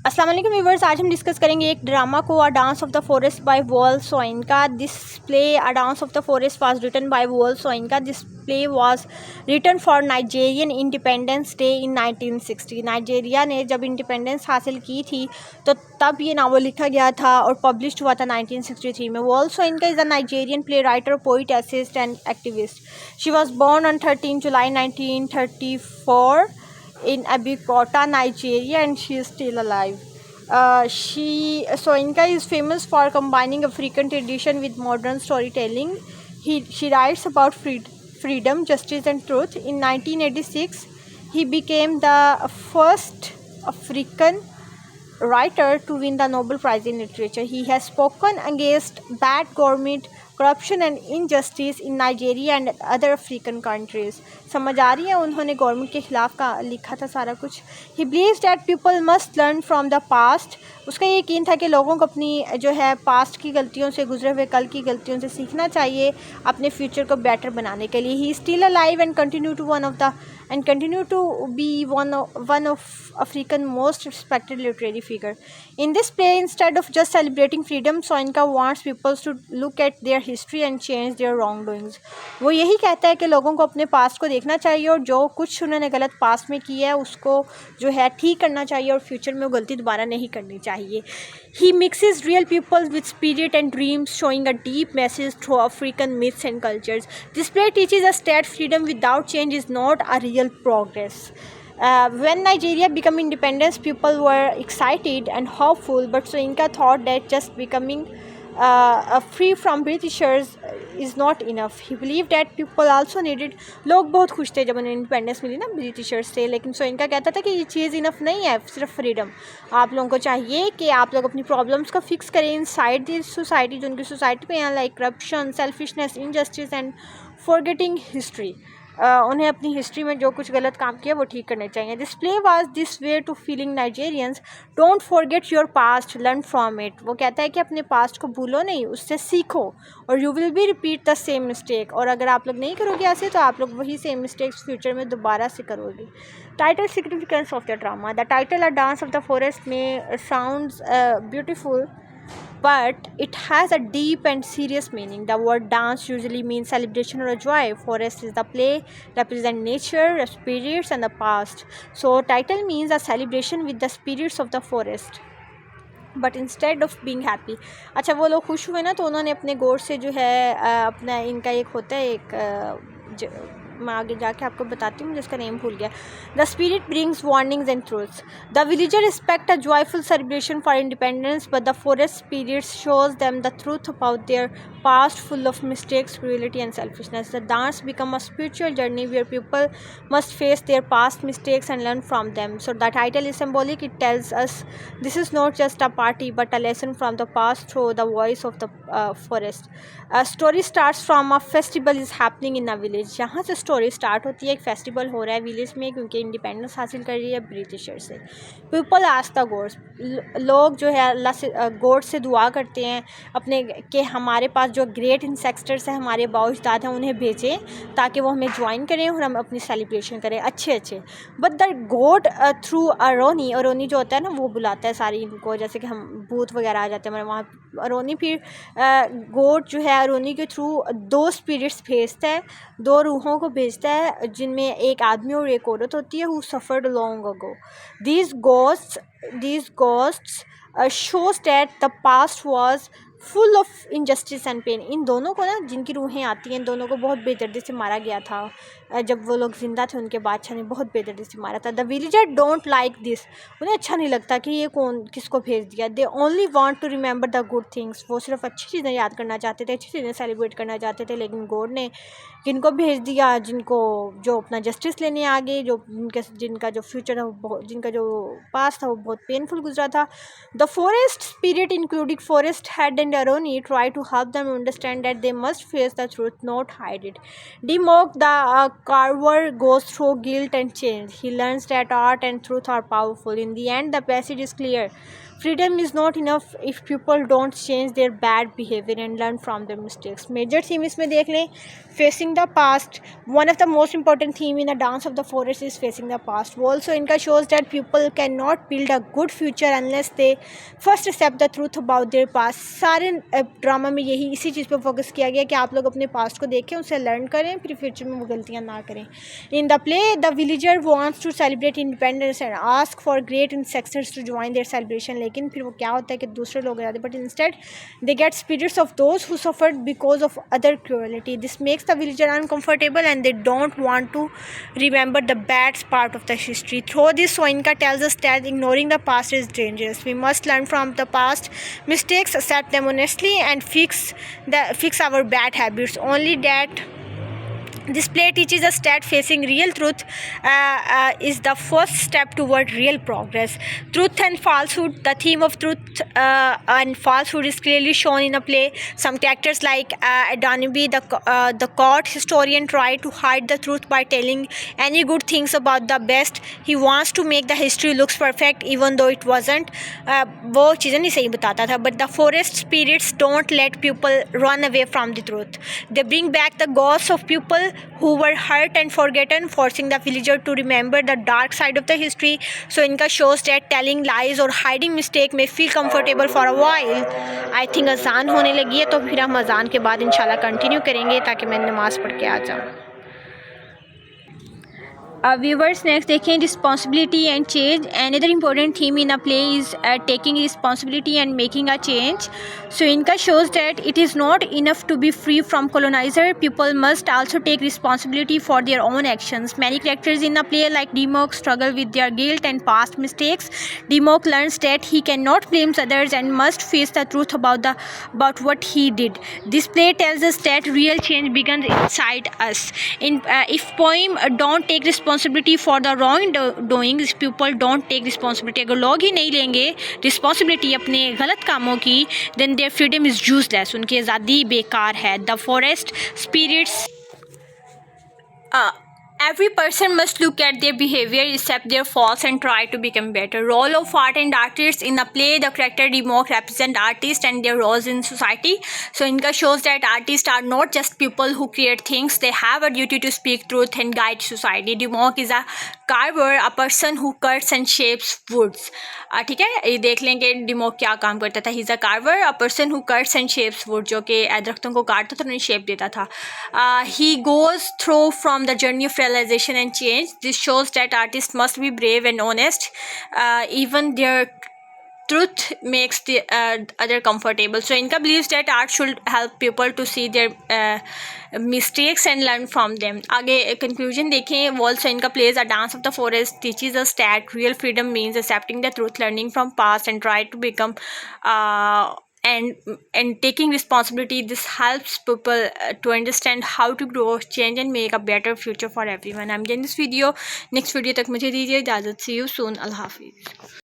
अस्सलाम वालेकुम व्यूवर्स, आज हम डिस्कस करेंगे एक ड्रामा को a dance of the forest by Wole Soyinka. This play a dance of the forest was written by Wole Soyinka. This play was written for Nigerian independence day in 1960। Nigeria ने जब independence हासिल की थी तो तब ये novel लिखा गया था और पब्लिश हुआ था 1963 में। Wole Soyinka is a Nigerian play writer, poet, essayist and activist. She was born on 13 July 1934 in Abeokuta, Nigeria, and she is still alive. Soyinka is famous for combining African tradition with modern storytelling. She writes about freedom, justice, and truth. In 1986, he became the first African writer to win the Nobel Prize in Literature. He has spoken against bad government, corruption and injustice in Nigeria and other African countries. समझ आ रही है, उन्होंने government के ख़िलाफ़ का लिखा था सारा कुछ. He believes that people must learn from the past. उसका ये यकीन था कि लोगों को अपनी जो है पास्ट की गलतियों से, गुजरे हुए कल की गलतियों से सीखना चाहिए अपने फ्यूचर को बेटर बनाने के लिए. He is still alive and continue to be one of African most respected literary figure. In this play, instead of just celebrating freedom, Soyinka wants people to look at their history and change their wrongdoings. वो यही कहता है कि लोगों को अपने past को देखना चाहिए और जो कुछ उन्होंने गलत पास्ट में किया है उसको जो है ठीक करना चाहिए और फ्यूचर में वो गलती दोबारा नहीं करनी चाहिए. He mixes real people with spirit and dreams, showing a deep message through African myths and cultures. This play teaches us that freedom without change is not a real progress. When Nigeria became independent, people were excited and hopeful, but Soyinka thought that just becoming free from Britishers is not enough. He believed that people also needed. लोग बहुत खुश थे जब उन्हें independence मिली ना Britishers से, लेकिन सोइनका कहता था कि ये चीज़ इनफ नहीं है, सिर्फ फ्रीडम. आप लोगों को चाहिए कि आप लोग अपनी प्रॉब्लम्स को फिक्स करें इनसाइड दी सोसाइटी, जो उनकी सोसाइटी पे हैं, like corruption, selfishness, injustice and forgetting history. उन्हें अपनी हिस्ट्री में जो कुछ गलत काम किया वो ठीक करने चाहिए. This play was this way to feeling Nigerians. Don't forget your past, learn from it. वो कहता है कि अपने पास्ट को भूलो नहीं, उससे सीखो और you will be repeat the same mistake. और अगर आप लोग नहीं करोगे ऐसे तो आप लोग वही सेम मिस्टेक्स फ्यूचर में दोबारा से करोगे. Title significance of the drama. The title a dance of the forest में sounds beautiful, but it has a deep and serious meaning. The word dance usually means celebration or joy. Forest is the play, represent nature, spirits and the past. So title means a celebration with the spirits of the forest. But instead of being happy. अच्छा, वो लोग खुश हुए ना तो उन्होंने अपने गोर से जो है अपना इनका एक होता है एक मैं आगे जाके आपको बताती हूँ, जिसका नेम भूल गया. The spirit brings warnings and truths. The villager respect a joyful celebration for independence, but the forest spirits shows them the truth about their past full of mistakes, cruelty and selfishness. The dance become a spiritual journey where people must face their past mistakes and learn from them. So the title is symbolic. It tells us this is not just a party but a lesson from the past through the voice of the forest. A story starts from a festival is happening in a village. यहाँ से story start होती है, एक festival हो रहा है village में क्योंकि इंडिपेंडेंस हासिल कर रही है ब्रिटिशर से. People ask the gods. लोग जो है अल्लाह से गॉड से दुआ करते हैं अपने कि हमारे पास जो ग्रेट इंसेक्टर्स हैं, हमारे बाउजदाद हैं, उन्हें भेजें ताकि वो हमें ज्वाइन करें और हम अपनी सेलिब्रेशन करें अच्छे. बट द गॉड थ्रू अरोनी, अरोनी जो होता है ना वो बुलाता है सारी इनको, जैसे कि हम भूत वगैरह आ जाते हैं हमारे वहाँ. अरोनी फिर गॉड जो है अरोनी के थ्रू दो स्पिरिट्स भेजता है, दो रूहों को भेजता है जिनमें एक आदमी और एक औरत होती है. Who suffered long ago. These ghosts shows that the past was full of injustice and pain. इन दोनों को ना, जिनकी रूहें आती हैं, इन दोनों को बहुत बेदर्दी से मारा गया था. जब वो लोग ज़िंदा थे उनके बादशाह ने बहुत बेदर्दी से मारा था. The villager don't like this. उन्हें अच्छा नहीं लगता कि ये कौन किसको भेज दिया. They only want to remember the good things. वो सिर्फ अच्छी चीज़ें याद करना चाहते थे, अच्छी चीज़ें सेलिब्रेट करना चाहते थे. लेकिन गॉड ने किनको भेज दिया, जिनको जो अपना जस्टिस लेने आ गए, जो जिनका जो फ्यूचर है, जिनका जो पास्ट था वो बहुत पेनफुल गुजरा था. The forest spirit including forest head and Aroni try to help them understand that they must face the truth, not hide it. They mock the carver goes through guilt and change. He learns that art and truth are powerful. In the end, the passage is clear. Freedom is not enough if people don't change their bad behavior and learn from their mistakes. Major theme इसमें देख लें, facing the past. One of the most important theme in the Dance of the Forest is facing the past. वो also इनका shows that people cannot build a good future unless they first accept the truth about their past. सारे drama में यही इसी चीज़ पे focus किया गया कि आप लोग अपने पास्ट को देखें, उससे लर्न करें, फिर फ्यूचर में वो गलतियाँ ना करें. In the play, the villager wants to celebrate independence and ask for great ancestors to join their celebration. लेकिन फिर वो क्या होता है कि दूसरे लोग रहते, but instead they get spirits of those who suffered because of other cruelty. This makes the villager uncomfortable and they don't want to remember the bad part of the history. Through this, Soinka tells us that ignoring the past is dangerous. We must learn from the past mistakes, accept them honestly, and fix our bad habits. Only that this play teaches us that facing real truth is the first step toward real progress. Truth and falsehood. The theme of truth and falsehood is clearly shown in a play. Some characters like Adonibi, the court historian, try to hide the truth by telling any good things about the best. He wants to make the history looks perfect even though it wasn't. वो चीज़ें नहीं सही बताता था. But the forest spirits don't let people run away from the truth. They bring back the ghosts of people who were hurt and forgotten, forcing the villager to remember the dark side of the history. So इनका shows that telling lies or hiding mistake may feel comfortable for a while. I think अजान होने लगी है, तो फिर हम अजान के बाद इंशाल्लाह कंटिन्यू करेंगे ताकि मैं नमाज़ पढ़ के आ जाऊँ. Viewers, next देखें responsibility and change. Another important theme in a play is taking responsibility and making a change. So इनका shows that it is not enough to be free from colonizer. People must also take responsibility for their own actions. Many characters in a play like Demok struggle with their guilt and past mistakes. Demok learns that he cannot blame others and must face the truth about what he did. This play tells us that real change begins inside us. If poem don't take responsibility for the wrongdoing, people don't take responsibility. अगर लोग ही नहीं लेंगे responsibility अपने गलत कामों की, then their freedom is useless. उनकी आज़ादी बेकार है. The forest spirits. Every person must look at their behavior, accept their faults, and try to become better. Role of art and artists in the play. The character Demok represent artists and their roles in society. So Inka shows that artists are not just people who create things. They have a duty to speak truth and guide society. Demok is a carver, a person who cuts and shapes woods. ठीक है, ये देख लें कि Demok क्या काम करता था. He's a carver, a person who cuts and shapes wood, जो कि दरख्तों को काटता था और उन्हें शेप देता था. He goes through from the journey of realization and change. This shows that artists must be brave and honest. Even their truth makes the other comfortable. So Inka believes that art should help people to see their mistakes and learn from them. आगे conclusion देखें. Also Inka plays a Dance of the Forest teaches us that real freedom means accepting the truth, learning from past, and try to become and taking responsibility. This helps people to understand how to grow, change, and make a better future for everyone. I'm doing this video. Next video तक मुझे दीजिए इजाज़त. See you soon. अल्लाह हाफिज़.